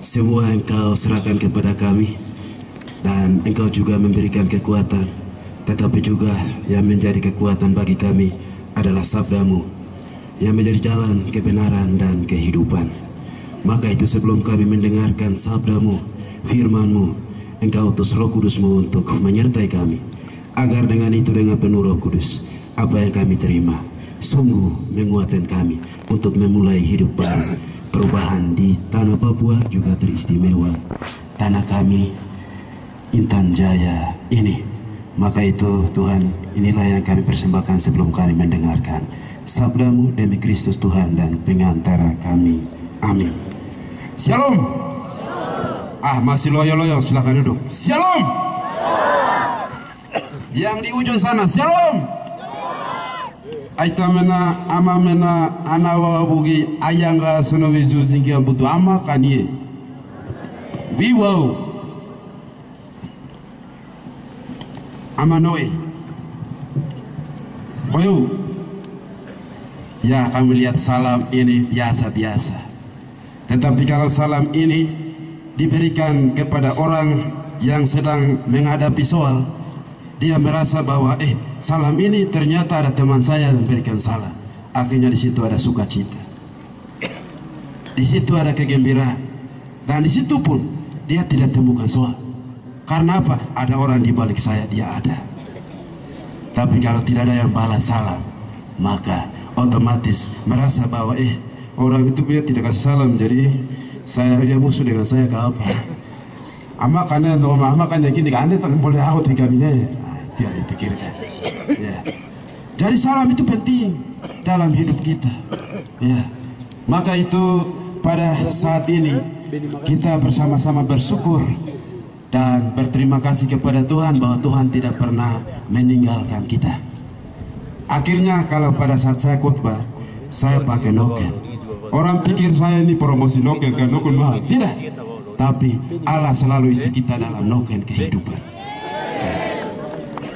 Semua Engkau serahkan kepada kami, dan Engkau juga memberikan kekuatan. Tetapi juga yang menjadi kekuatan bagi kami adalah sabda-Mu yang menjadi jalan kebenaran dan kehidupan. Maka itu sebelum kami mendengarkan sabda-Mu, firman-Mu, Engkau utus Roh Kudus-Mu untuk menyertai kami, agar dengan itu, dengan penuh Roh Kudus, apa yang kami terima sungguh menguatkan kami untuk memulai hidup baru. Perubahan di tanah Papua juga teristimewa, tanah kami Intan Jaya ini. Maka itu Tuhan, inilah yang kami persembahkan sebelum kami mendengarkan sabda-Mu demi Kristus Tuhan dan pengantara kami. Amin. Shalom. Masih loyo-loyo, silakan duduk. Shalom. Yang di ujung sana, shalom. Aita mena ama mena anawa bugi ayanga sono vizu zingi ambutu ama kanie viwau ama noe koyo ya, kami lihat salam ini biasa-biasa, tetapi kalau salam ini diberikan kepada orang yang sedang menghadapi soal, dia merasa bahwa salam ini ternyata ada teman saya yang memberikan salam. Akhirnya di situ ada sukacita, di situ ada kegembiraan, dan di situ pun dia tidak temukan soal. Karena apa? Ada orang di balik saya, dia ada. Tapi kalau tidak ada yang balas salam, maka otomatis merasa bahwa orang itu dia tidak kasih salam, jadi dia musuh dengan saya ke apa? Ama karena kan yakin anda tak boleh aku di kabinet. Dia dipikirkan. Ya. Jadi salam itu penting dalam hidup kita. Ya. Maka itu pada saat ini kita bersama-sama bersyukur dan berterima kasih kepada Tuhan bahwa Tuhan tidak pernah meninggalkan kita. Akhirnya kalau pada saat saya khotbah, saya pakai noken. Orang pikir saya ini promosi noken, kan noken mahal. Tidak. Tapi Allah selalu isi kita dalam noken kehidupan.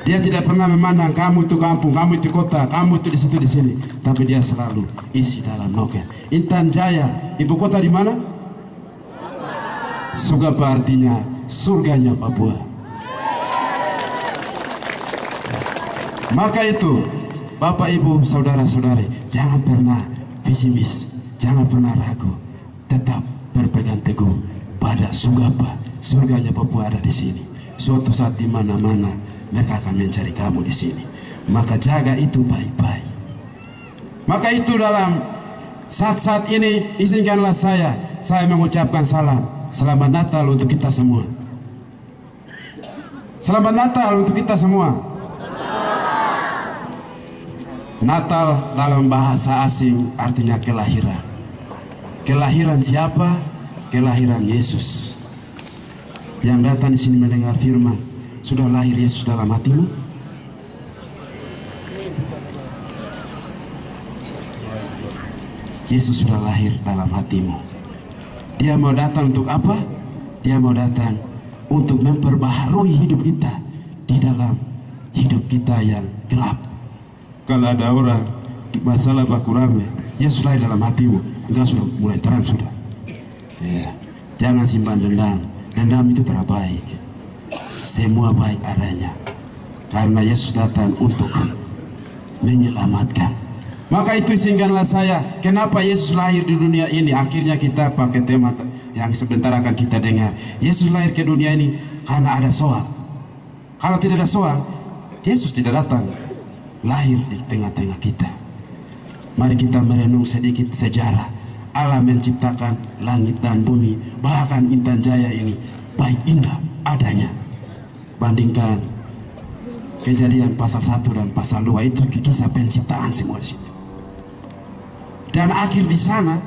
Dia tidak pernah memandang kamu itu kampung, kamu itu kota, kamu itu di situ di sini, tapi dia selalu isi dalam noken. Intan Jaya, ibu kota di mana? Sugapa artinya surganya Papua. Maka itu, Bapak, Ibu, saudara-saudari, jangan pernah pesimis, jangan pernah ragu, tetap berpegang teguh pada Sugapa, surganya Papua ada di sini. Suatu saat di mana-mana mereka akan mencari kamu di sini. Maka jaga itu baik-baik. Maka itu dalam saat-saat ini izinkanlah saya mengucapkan salam. Selamat Natal untuk kita semua. Selamat Natal untuk kita semua. Natal dalam bahasa asing artinya kelahiran. Kelahiran siapa? Kelahiran Yesus. Yang datang di sini mendengar firman, sudah lahir Yesus dalam hatimu? Yesus sudah lahir dalam hatimu. Dia mau datang untuk apa? Dia mau datang untuk memperbaharui hidup kita di dalam hidup kita yang gelap. Kalau ada orang masalah baku rame, Yesus lahir dalam hatimu, engkau sudah mulai terang sudah. Ya. Jangan simpan dendam. Dendam itu tidak baik. Semua baik adanya karena Yesus datang untuk menyelamatkan. Maka itu izinkanlah saya, kenapa Yesus lahir di dunia ini. Akhirnya kita pakai tema yang sebentar akan kita dengar. Yesus lahir ke dunia ini karena ada soal. Kalau tidak ada soal, Yesus tidak datang lahir di tengah-tengah kita. Mari kita merenung sedikit sejarah. Allah menciptakan langit dan bumi, bahkan Intan Jaya ini baik indah adanya. Bandingkan Kejadian pasal 1 dan pasal 2, itu kisah penciptaan semua di situ. Dan akhir di sana,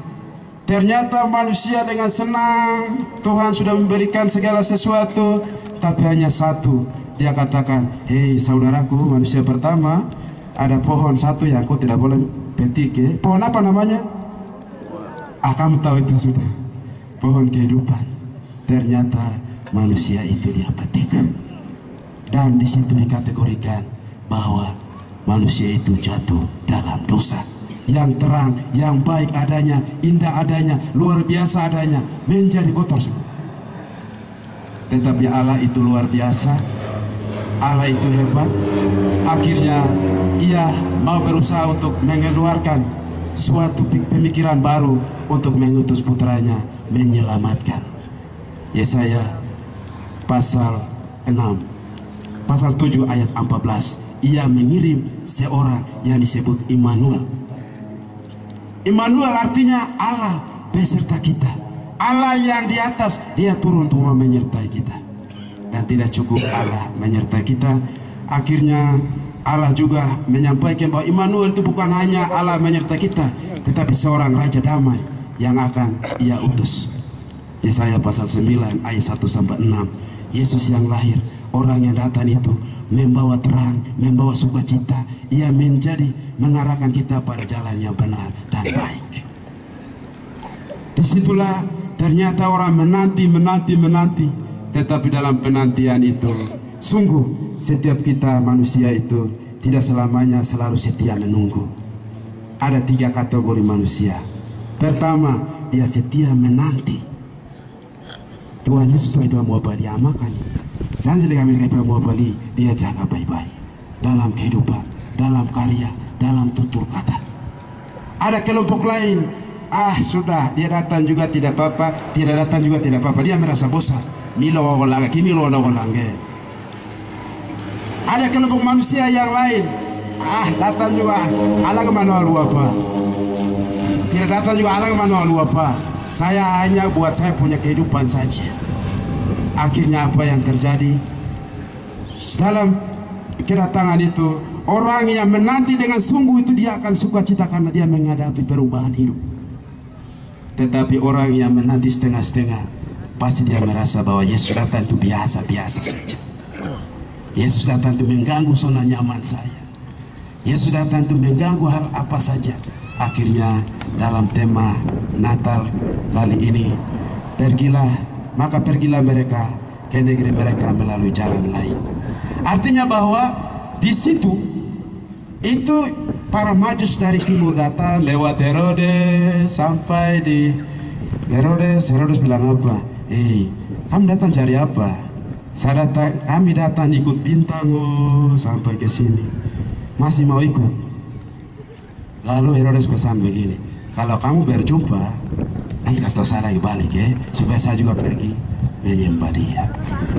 ternyata manusia dengan senang, Tuhan sudah memberikan segala sesuatu, tapi hanya satu. Dia katakan, hei saudaraku, manusia pertama, ada pohon satu yang kau tidak boleh petik. Pohon apa namanya? Kamu tahu itu sudah. Pohon kehidupan. Ternyata manusia itu dia petik. Dan di situ dikategorikan bahwa manusia itu jatuh dalam dosa. yang terang, yang baik adanya, indah adanya, luar biasa adanya, menjadi kotor semua. Tetapi Allah itu luar biasa, Allah itu hebat. Akhirnya ia mau berusaha untuk mengeluarkan suatu pemikiran baru untuk mengutus putranya menyelamatkan. Yesaya pasal 6, pasal 7 ayat 14. Ia mengirim seorang yang disebut Immanuel. Immanuel artinya Allah beserta kita. Allah yang di atas, dia turun untuk menyertai kita. Dan tidak cukup Allah menyertai kita, akhirnya Allah juga menyampaikan bahwa Immanuel itu bukan hanya Allah menyertai kita, tetapi seorang Raja Damai yang akan ia utus. Yesaya pasal 9 ayat 1-6. Yesus yang lahir, orang yang datang itu membawa terang, membawa sukacita. Ia mengarahkan kita pada jalan yang benar dan baik. Disitulah ternyata orang menanti. Tetapi dalam penantian itu, sungguh setiap kita manusia itu tidak selamanya selalu setia menunggu. Ada 3 kategori manusia. Pertama, dia setia menanti. Tuhan Yesus sudah mau balik makan. Jangan sedang kami mau balik, dia jaga baik-baik dalam kehidupan, dalam karya, dalam tutur kata. Ada kelompok lain, sudah dia datang juga tidak apa-apa, tidak datang juga tidak apa-apa. Dia merasa bosan. Milo wawalange, kini lo wawalange. Ada kelompok manusia yang lain, datang juga, ala kemana lu apa? Tidak datang juga, ala kemana lu apa? Saya hanya buat saya punya kehidupan saja. Akhirnya apa yang terjadi? Dalam kedatangan itu, orang yang menanti dengan sungguh itu dia akan sukacita karena dia menghadapi perubahan hidup. Tetapi orang yang menanti setengah-setengah, pasti dia merasa bahwa Yesus datang itu biasa-biasa saja. Yesus datang itu mengganggu zona nyaman saya. Yesus datang itu mengganggu hal apa saja. Akhirnya dalam tema Natal kali ini, maka pergilah mereka ke negeri mereka melalui jalan lain. Artinya bahwa di situ itu para majus dari timur datang lewat Herodes sampai di Herodes bilang apa? Kamu datang cari apa? Kami datang ikut bintang sampai ke sini. Masih mau ikut? Lalu Herodes pesan begini, kalau kamu berjumpa, nanti kasih tahu saya lagi balik ya, supaya saya juga pergi menyembah dia.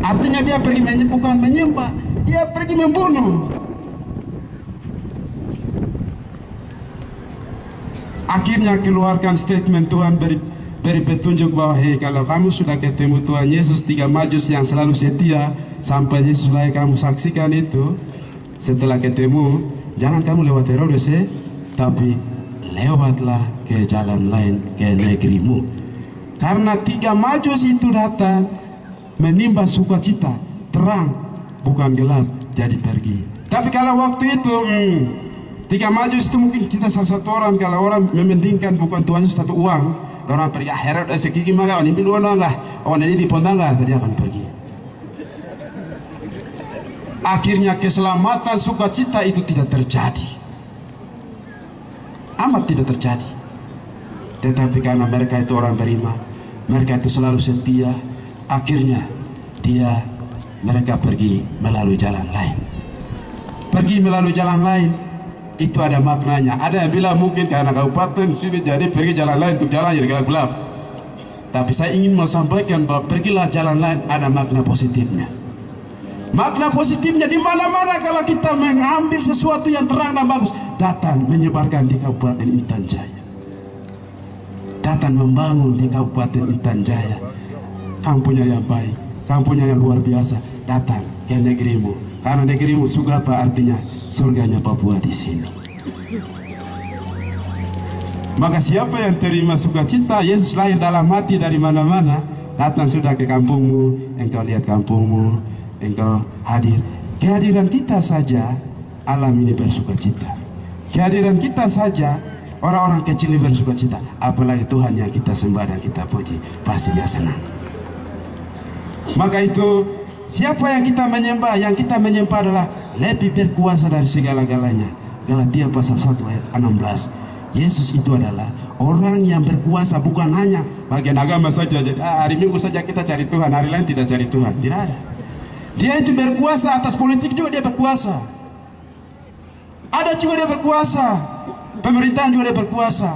Artinya dia pergi bukan menyembah, dia pergi membunuh. Akhirnya keluarkan statement Tuhan beri petunjuk bahwa kalau kamu sudah ketemu Tuhan Yesus, 3 majus yang selalu setia sampai Yesus lahir, kamu saksikan itu. Setelah ketemu, jangan kamu lewat Herodes tapi lewatlah ke jalan lain, ke negerimu. Karena 3 majus itu datang menimba sukacita, terang bukan gelap, jadi pergi. Tapi kalau waktu itu 3 majus itu mungkin kita salah satu orang, kalau orang mementingkan bukan Tuhan Yesus tapi uang, orang pergi akhirat sekiki maka ini biluan lah, ini di pondang lah, tadi akan pergi. Akhirnya keselamatan sukacita itu tidak terjadi. Amat tidak terjadi. Tetapi karena mereka itu orang beriman, mereka itu selalu setia, akhirnya mereka pergi melalui jalan lain. Pergi melalui jalan lain itu ada maknanya. Ada yang bilang mungkin karena kabupaten sudah jadi pergi jalan lain untuk jalan jadi gelap. Tapi saya ingin sampaikan bahwa pergilah jalan lain ada makna positifnya. Makna positifnya di mana-mana kalau kita mengambil sesuatu yang terang dan bagus, datang menyebarkan di Kabupaten Intan Jaya, datang membangun di Kabupaten Intan Jaya, kampungnya yang baik, kampungnya yang luar biasa, datang ke negerimu, karena negerimu Sugapa artinya surganya Papua di sini. Maka siapa yang terima sukacita Yesus lahir dalam hati dari mana-mana, datang sudah ke kampungmu, engkau lihat kampungmu, engkau hadir. Kehadiran kita saja alam ini bersukacita. Kehadiran kita saja orang-orang kecil ini bersukacita. Apalagi Tuhan yang kita sembah dan kita puji, pasti dia senang. Maka itu siapa yang kita menyembah? Yang kita menyembah adalah lebih berkuasa dari segala-galanya. Galatia pasal 1 ayat 16. Yesus itu adalah orang yang berkuasa, bukan hanya bagian agama saja. Jadi hari Minggu saja kita cari Tuhan, hari lain tidak cari Tuhan. Tidak ada. Dia itu berkuasa atas politik juga, dia berkuasa. Ada juga dia berkuasa. Pemerintahan juga dia berkuasa.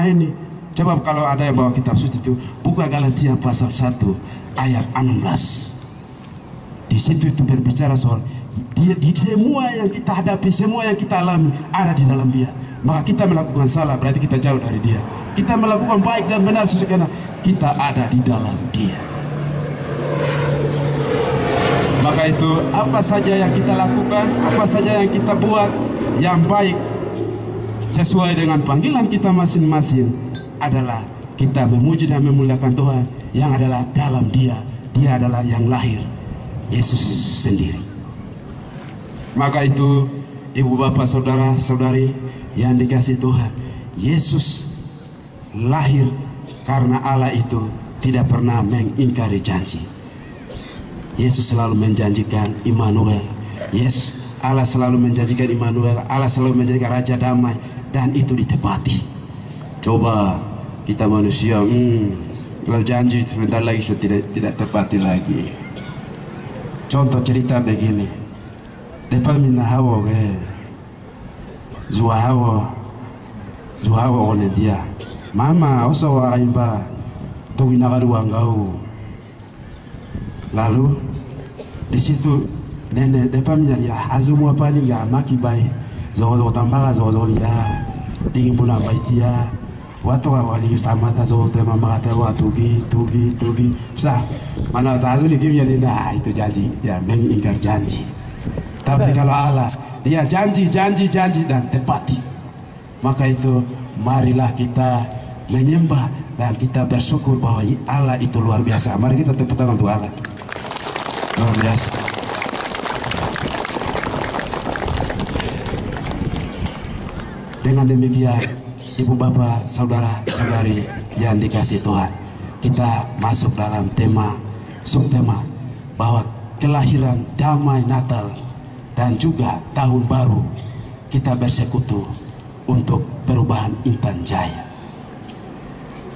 Ini coba kalau ada yang bawa kitab suci itu, buka Galatia pasal 1 ayat 16. Di situ itu berbicara soal dia, di semua yang kita hadapi, semua yang kita alami ada di dalam dia. Maka kita melakukan salah berarti kita jauh dari dia. Kita melakukan baik dan benar karena kita ada di dalam dia. Maka itu apa saja yang kita lakukan, apa saja yang kita buat yang baik sesuai dengan panggilan kita masing-masing adalah kita memuji dan memuliakan Tuhan yang adalah dalam dia. Dia adalah yang lahir, Yesus sendiri. Maka itu ibu bapak saudara saudari yang dikasih Tuhan, Yesus lahir karena Allah itu tidak pernah mengingkari janji. Yesus selalu menjanjikan Immanuel. Yesus, Allah selalu menjanjikan Immanuel. Allah selalu menjanjikan Raja Damai, dan itu ditepati. Coba kita manusia, kalau janji sebentar lagi sudah tidak tepati lagi. Contoh cerita begini. Depan mina hawa Zuhawa one dia. Mama oso wa imba to inagaruangau. Lalu di situ nenek depan ya azumu apa ni ya maki bai zo tambara zo ya dingin puna baiti ya watu wali samata zo tema mata watu tugi sa mana tahu ni kimia dia itu janji ya mengingkar janji. Tapi kalau Allah dia janji dan tepati. Maka itu marilah kita menyembah dan kita bersyukur bahwa Allah itu luar biasa. Mari kita tepuk tangan untuk Allah. Luar biasa. Dengan demikian, ibu bapak, saudara saudari yang dikasih Tuhan, kita masuk dalam tema, subtema bahwa kelahiran damai Natal dan juga tahun baru kita bersekutu untuk perubahan Intan Jaya.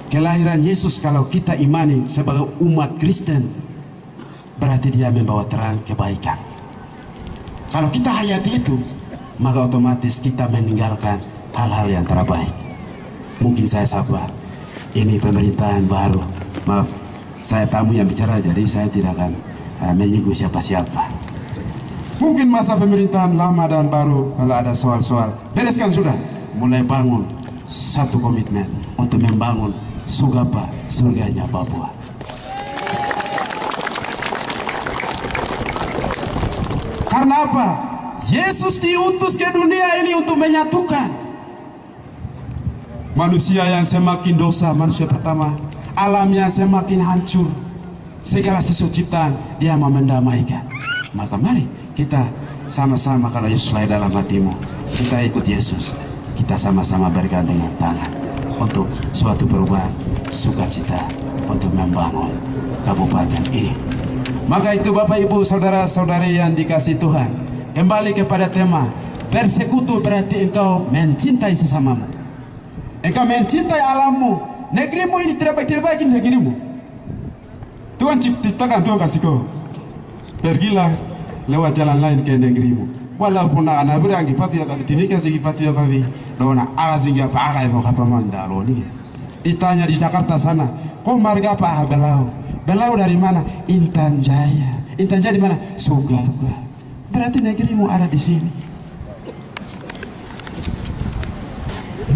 Kelahiran Yesus kalau kita imani sebagai umat Kristen, berarti dia membawa terang kebaikan. Kalau kita hayati itu, maka otomatis kita meninggalkan hal-hal yang terbaik. Mungkin saya sabar, ini pemerintahan baru. Maaf, saya tamu yang bicara, jadi saya tidak akan menyinggung siapa-siapa. Mungkin masa pemerintahan lama dan baru, kalau ada soal-soal, bereskan sudah. Mulai bangun satu komitmen untuk membangun Sugapa, surganya Papua. Karena apa? Yesus diutus ke dunia ini untuk menyatukan manusia yang semakin dosa, manusia pertama, alam yang semakin hancur, segala sesuatu ciptaan dia mau mendamaikan. Maka mari kita sama-sama, kalau Yesus lahir dalam hatimu, kita ikut Yesus, kita sama-sama bergandengan tangan untuk suatu perubahan, sukacita untuk membangun kabupaten ini. Maka itu Bapak Ibu saudara-saudari yang dikasih Tuhan, kembali kepada tema bersekutu berarti engkau mencintai sesamamu, engkau mencintai alammu. Negerimu ini tidak baik negerimu. Tuhan ciptakan, Tuhan kasih kau, pergilah lewat jalan lain ke negerimu. Walaupun anak berang gifati atau ditinggalkan segi gifati atau dona asing apa akai mau apa mandalo ni. Ditanya di Jakarta sana, kau marga apa belau dari mana? Intan Jaya. Intan Jaya di mana? Sugapa. Berarti negerimu ada di sini.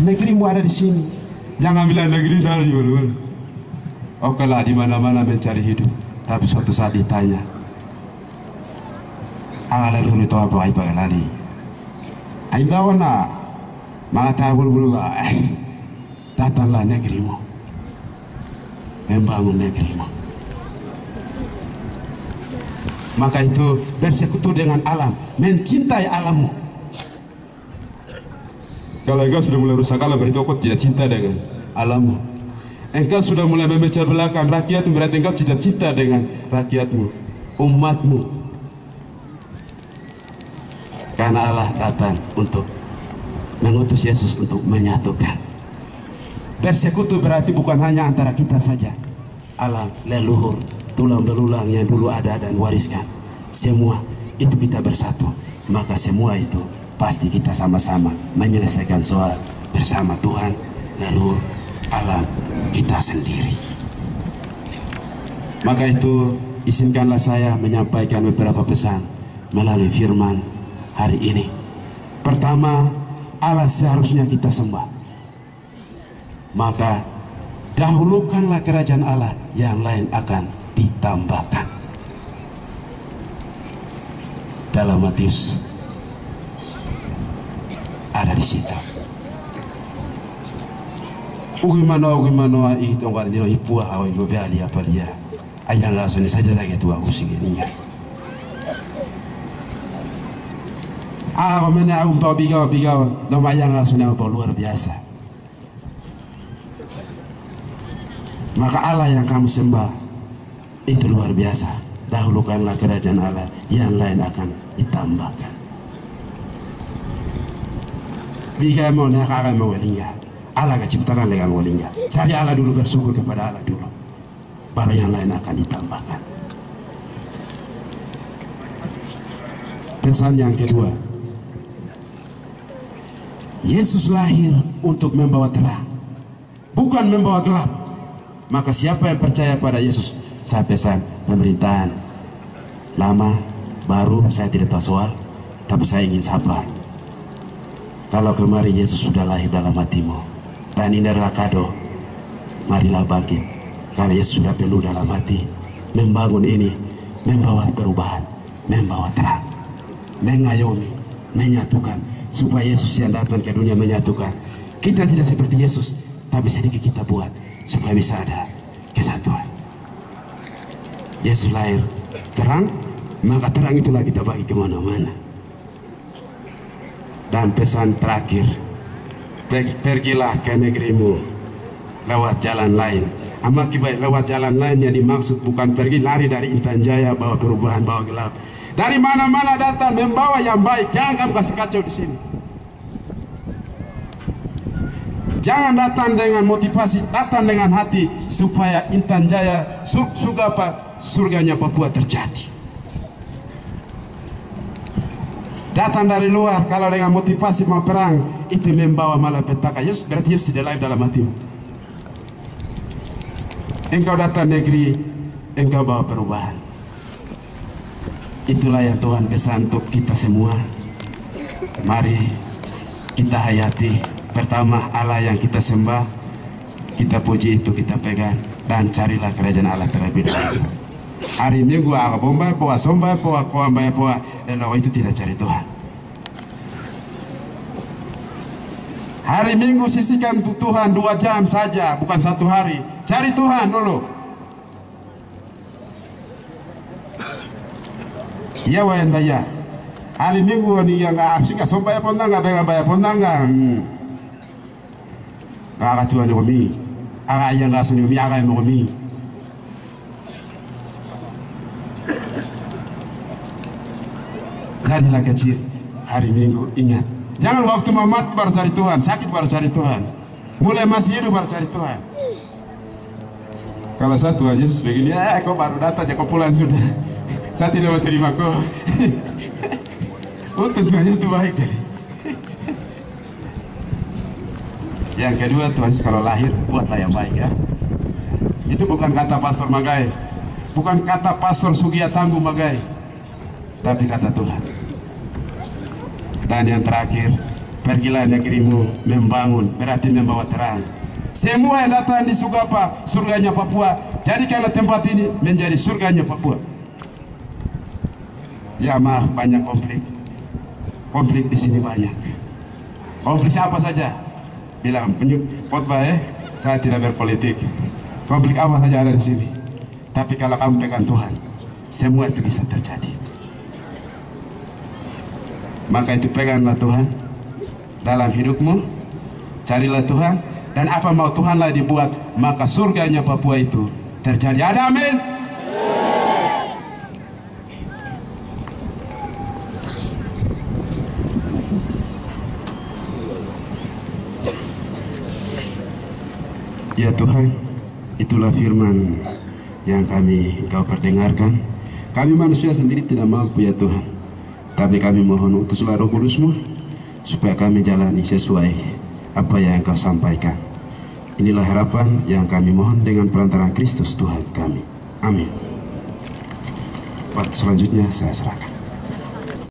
Negerimu ada di sini. Jangan bilang negeri dari mana-mana. Oke lah, di mana-mana mencari hidup, tapi suatu saat ditanya, ala dulu itu apa ipa lali? Ayo na, mata bulu-bulu datanglah negerimu, membangun negerimu. Maka itu bersekutu dengan alam, mencintai alammu. Kalau engkau sudah mulai rusak alam, berarti engkau tidak cinta dengan alammu. Engkau sudah mulai memecah belakang rakyatmu, berarti engkau tidak cinta dengan rakyatmu, umatmu. Karena Allah datang untuk mengutus Yesus untuk menyatukan. Persekutu berarti bukan hanya antara kita saja. Alam, leluhur, tulang belulang yang dulu ada dan wariskan. Semua itu kita bersatu. Maka semua itu pasti kita sama-sama menyelesaikan soal bersama Tuhan, leluhur, alam, kita sendiri. Maka itu izinkanlah saya menyampaikan beberapa pesan melalui firman hari ini. Pertama, Allah seharusnya kita sembah. Maka dahulukanlah kerajaan Allah, yang lain akan ditambahkan. Dalam Matius ada di situ. Ugimana itu kan dia ipua awal gobeali apa dia. Ayang langsung saja lagi tua usik ini. Mana umpau bigau lumayan langsung umpau luar biasa. Maka Allah yang kamu sembah itu luar biasa. Dahulukanlah kerajaan Allah, yang lain akan ditambahkan. Biga mau nak akan mau walingga. Allah ciptakan dengan walingga. Cari Allah dulu, bersyukur kepada Allah dulu, baru yang lain akan ditambahkan. Pesan yang kedua, Yesus lahir untuk membawa terang, bukan membawa gelap. Maka siapa yang percaya pada Yesus, saya pesan pemerintahan lama, baru, saya tidak tahu soal, tapi saya ingin sabar. Kalau kemarin Yesus sudah lahir dalam hatimu, dan ini adalah kado, marilah bangkit. Karena Yesus sudah penuh dalam hati, membangun ini, membawa perubahan, membawa terang, mengayomi, menyatukan, supaya Yesus yang datang ke dunia menyatukan. Kita tidak seperti Yesus, tapi sedikit kita buat supaya bisa ada kesatuan. Yesus lahir terang, maka terang itulah kita bagi kemana-mana. Dan pesan terakhir, pergilah ke negerimu lewat jalan lain. Amakibat lewat jalan lain yang dimaksud bukan pergi lari dari Intan Jaya bawa perubahan, bawa gelap. Dari mana-mana datang membawa yang baik. Jangan kamu kasih kacau di sini. Jangan datang dengan motivasi, datang dengan hati supaya Intan Jaya surganya Papua terjadi. Datang dari luar kalau dengan motivasi mau perang, itu membawa malapetaka. Yesus berarti Yesus tidak lahir dalam hatimu. Engkau datang negeri, engkau bawa perubahan. Itulah yang Tuhan pesan untuk kita semua. Mari kita hayati. Pertama, Allah yang kita sembah, kita puji, itu kita pegang, dan carilah kerajaan Allah terlebih dahulu. Hari Minggu aku bomba, poa somba, poa koamba, poa, dan itu tidak cari Tuhan. Hari Minggu sisihkan untuk Tuhan 2 jam saja, bukan 1 hari. Cari Tuhan dulu. Iya wayan daya. Hari Minggu ni yang nggak sih somba ya pondang, nggak pengen bayar pondang nggak. Aga Tuhan kami, aga yang nggak seni kami, aga yang kami. Jadilah kecil hari Minggu, ingat. Jangan waktu mau mati baru cari Tuhan, sakit baru cari Tuhan, mulai masih hidup baru cari Tuhan. Kalau satu aja begini, kau baru datang, kau pulang sudah. Saya tidak mau terima kau. Untuk Tuhan Yesus itu baik jadi. Yang kedua, Tuhan Yesus kalau lahir buatlah yang baik ya. Itu bukan kata Pastor Magai, bukan kata Pastor Sugia Tangguh Magai, tapi kata Tuhan. Dan yang terakhir, pergilah negerimu membangun, berarti membawa terang. Semua yang datang di Sugapa, surganya Papua, jadikanlah tempat ini menjadi surganya Papua. Ya maaf, banyak konflik di sini banyak. Konflik apa saja? Bilang khotbah saya tidak berpolitik. Konflik apa saja ada di sini. Tapi kalau kamu pegang Tuhan, semua itu bisa terjadi. Maka itu peganglah Tuhan dalam hidupmu, carilah Tuhan, dan apa mau Tuhanlah dibuat, maka surganya Papua itu terjadi. Ada amin. Ya Tuhan, itulah firman yang Engkau perdengarkan. Kami manusia sendiri tidak mampu ya Tuhan, tapi kami mohon utuslah Roh Kudus-Mu supaya kami jalani sesuai apa yang Engkau sampaikan. Inilah harapan yang kami mohon dengan perantaraan Kristus Tuhan kami. Amin. Part selanjutnya saya serahkan.